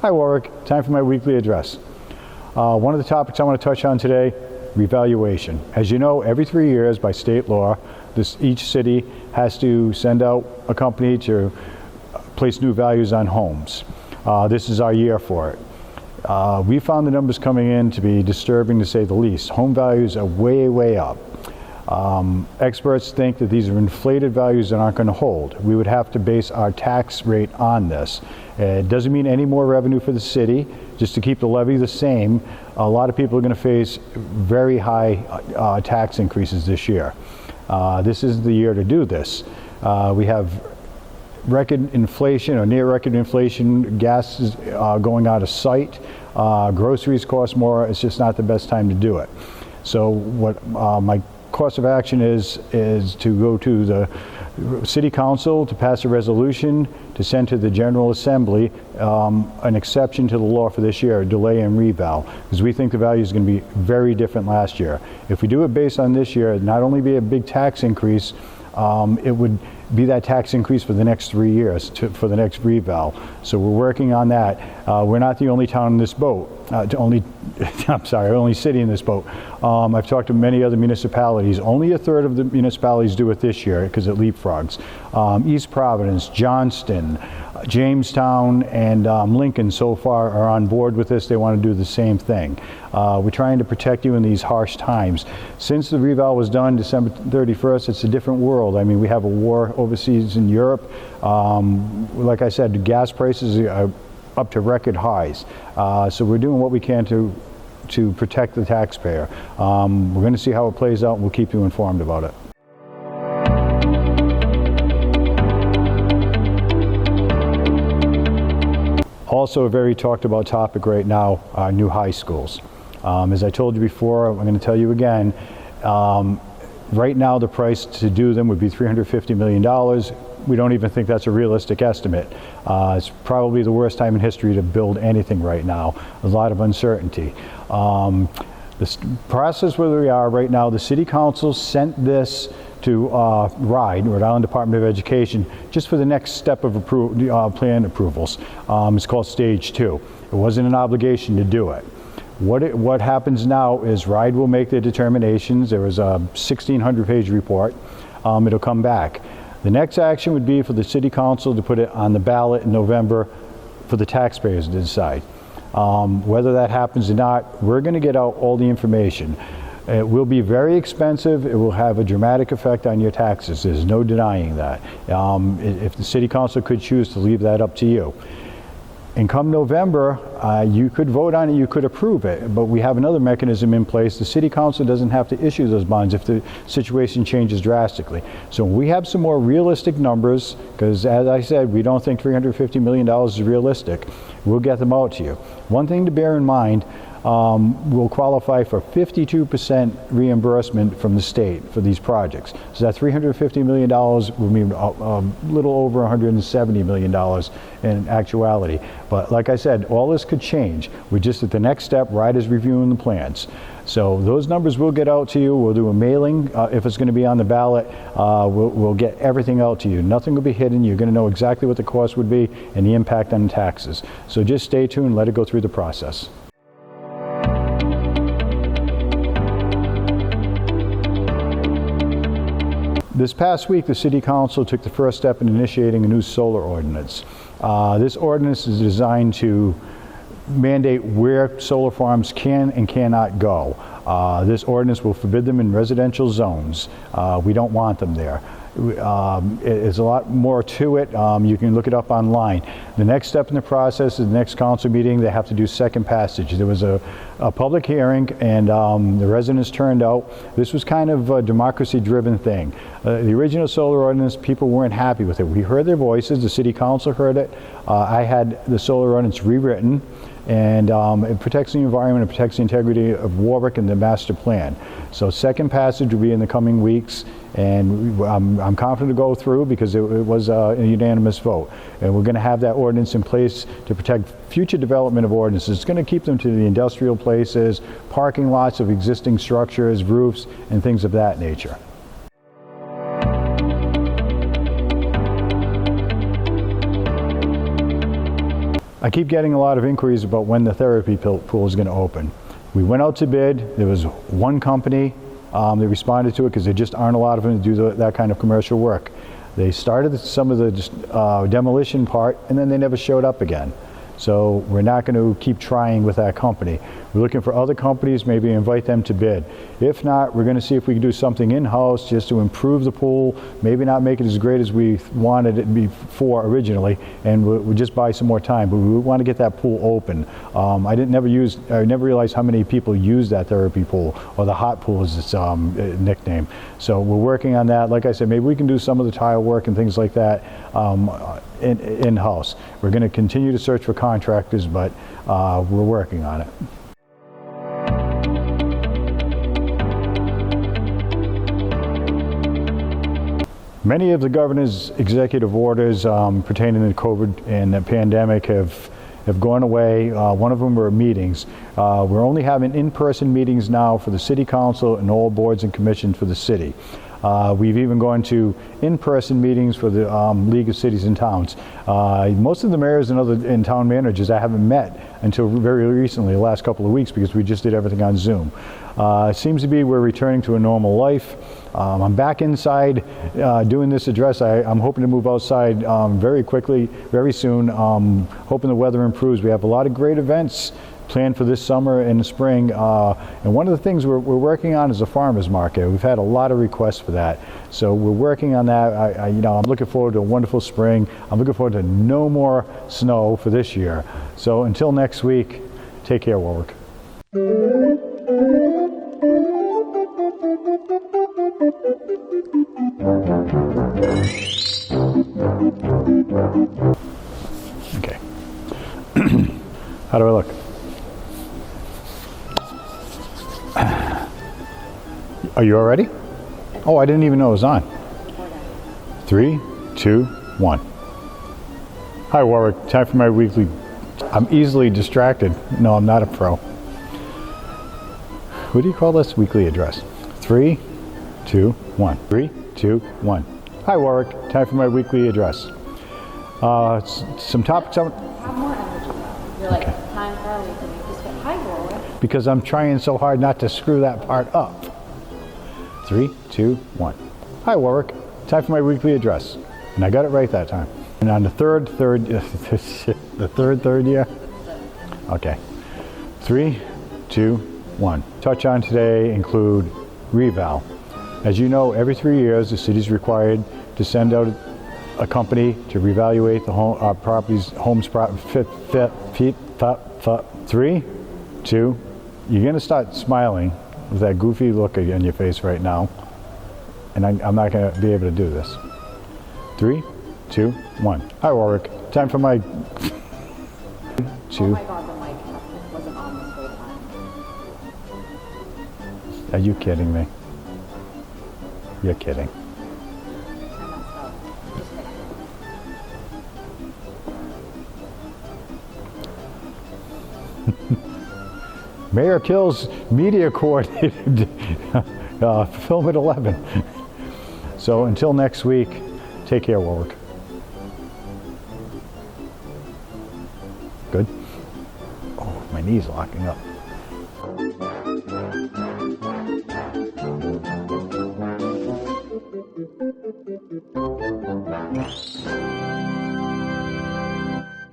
Hi Warwick, time for my weekly address. One of the topics I want to touch on today, revaluation. As you know, every 3 years by state law, each city has to send out a company to place new values on homes. This is our year for it. We found the numbers coming in to be disturbing to say the least. Home values are way, way up. Experts think that these are inflated values that aren't going to hold. We would have to base our tax rate on this. It doesn't mean any more revenue for the city. Just to keep the levy the same, a lot of people are going to face very high tax increases this year. This is the year to do this. We have record inflation or near record inflation. Gas is going out of sight. Groceries cost more. It's just not the best time to do it. So what my course of action is to go to the City Council to pass a resolution to send to the General Assembly an exception to the law for this year, a delay in reval, because we think the value is going to be very different last year. If we do it based on this year, it'd not only be a big tax increase, it would be that tax increase for the next 3 years for the next reval. So we're working on that. We're not the only town in this boat, only city in this boat. I've talked to many other municipalities. Only a third of the municipalities do it this year because it leapfrogs. East Providence, Johnston, Jamestown, and Lincoln so far are on board with this. They want to do the same thing. We're trying to protect you in these harsh times. Since the reval was done December 31st, it's a different world. I mean, we have a war overseas in Europe. Like I said, gas prices are up to record highs. So we're doing what we can to protect the taxpayer. We're going to see how it plays out, and we'll keep you informed about it. Also a very talked about topic right now are new high schools. As I told you before, I'm going to tell you again, right now the price to do them would be $350 million. We don't even think that's a realistic estimate. It's probably the worst time in history to build anything right now. A lot of uncertainty. The process where we are right now, the City Council sent this to Rhode Island Department of Education, just for the next step of plan approvals. It's called Stage 2. It wasn't an obligation to do it. What happens now is RIDE will make their determinations. There was a 1,600-page report. It'll come back. The next action would be for the City Council to put it on the ballot in November for the taxpayers to decide. Whether that happens or not, we're going to get out all the information. It will be very expensive. It will have a dramatic effect on your taxes. There's no denying that. If the City Council could choose to leave that up to you. And come November, you could vote on it, you could approve it, but we have another mechanism in place. The City Council doesn't have to issue those bonds if the situation changes drastically. So we have some more realistic numbers, because as I said, we don't think $350 million is realistic. We'll get them out to you. One thing to bear in mind, will qualify for 52% reimbursement from the state for these projects. So that $350 million will mean a little over $170 million in actuality. But like I said, all this could change. We're just at the next step. RIDE is reviewing the plans. So those numbers will get out to you. We'll do a mailing. If it's going to be on the ballot, we'll get everything out to you. Nothing will be hidden. You're going to know exactly what the cost would be and the impact on taxes. So just stay tuned. Let it go through the process. This past week, the City Council took the first step in initiating a new solar ordinance. This ordinance is designed to mandate where solar farms can and cannot go. This ordinance will forbid them in residential zones. We don't want them there. There's a lot more to it. You can look it up online. The next step in the process is the next council meeting. They have to do second passage. There was a public hearing, and the residents turned out. This was kind of a democracy-driven thing. The original solar ordinance, people weren't happy with it. We heard their voices. The City Council heard it. I had the solar ordinance rewritten, and it protects the environment, it protects the integrity of Warwick and the master plan. So second passage will be in the coming weeks, and I'm confident to go through because it was a unanimous vote. And we're going to have that ordinance in place to protect future development of ordinances. It's going to keep them to the industrial places, parking lots of existing structures, roofs, and things of that nature. I keep getting a lot of inquiries about when the therapy pool is going to open. We went out to bid. There was one company that responded to it because there just aren't a lot of them to do that kind of commercial work. They started some of the demolition part, and then they never showed up again. So we're not going to keep trying with that company. We're looking for other companies, maybe invite them to bid. If not, we're going to see if we can do something in-house just to improve the pool, maybe not make it as great as we wanted it before originally, and we'll just buy some more time, but we want to get that pool open. I never realized how many people use that therapy pool, or the hot pool is its nickname. So we're working on that. Like I said, maybe we can do some of the tile work and things like that in-house. We're going to continue to search for contractors, but we're working on it. Many of the governor's executive orders pertaining to COVID and the pandemic have gone away. One of them were meetings. We're only having in-person meetings now for the city council and all boards and commissions for the city. We've even gone to in-person meetings for the League of Cities and Towns. Most of the mayors and town managers I haven't met until very recently, the last couple of weeks, because we just did everything on Zoom. It seems to be we're returning to a normal life. I'm back inside doing this address. I'm hoping to move outside very quickly, very soon, hoping the weather improves. We have a lot of great events planned for this summer and the spring, and one of the things we're working on is a farmers market. We've had a lot of requests for that, so we're working on that. I'm looking forward to a wonderful spring. I'm looking forward to no more snow for this year. So until next week, take care, Warwick. Okay. How do I look? Are you all ready? Oh, I didn't even know it was on. 3, 2, 1. Hi, Warwick. Time for my weekly. I'm easily distracted. No, I'm not a pro. What do you call this? Weekly address. 3, 2, 1. 3, 2, 1. Hi, Warwick. Time for my weekly address. Some topics. Have more energy though. You're like, time for our weekly. Just go, hi, Warwick. Because I'm trying so hard not to screw that part up. 3, 2, 1. Hi, Warwick. Time for my weekly address. And I got it right that time. And on the third year? Okay. 3, 2, 1. Touch on today include reval. As you know, every 3 years, the city is required to send out a company to reevaluate the homes. 3, 2, you're going to start smiling with that goofy look on your face right now, and I'm not going to be able to do this. 3, 2, 1. Hi, Warwick. Time for my... 2. Oh my God, the mic wasn't on this whole time. Are you kidding me? You're kidding. I messed up. Just kidding. Mayor kills media coordinated film at 11. So until next week, take care, Warwick. Good? Oh, my knee's locking up.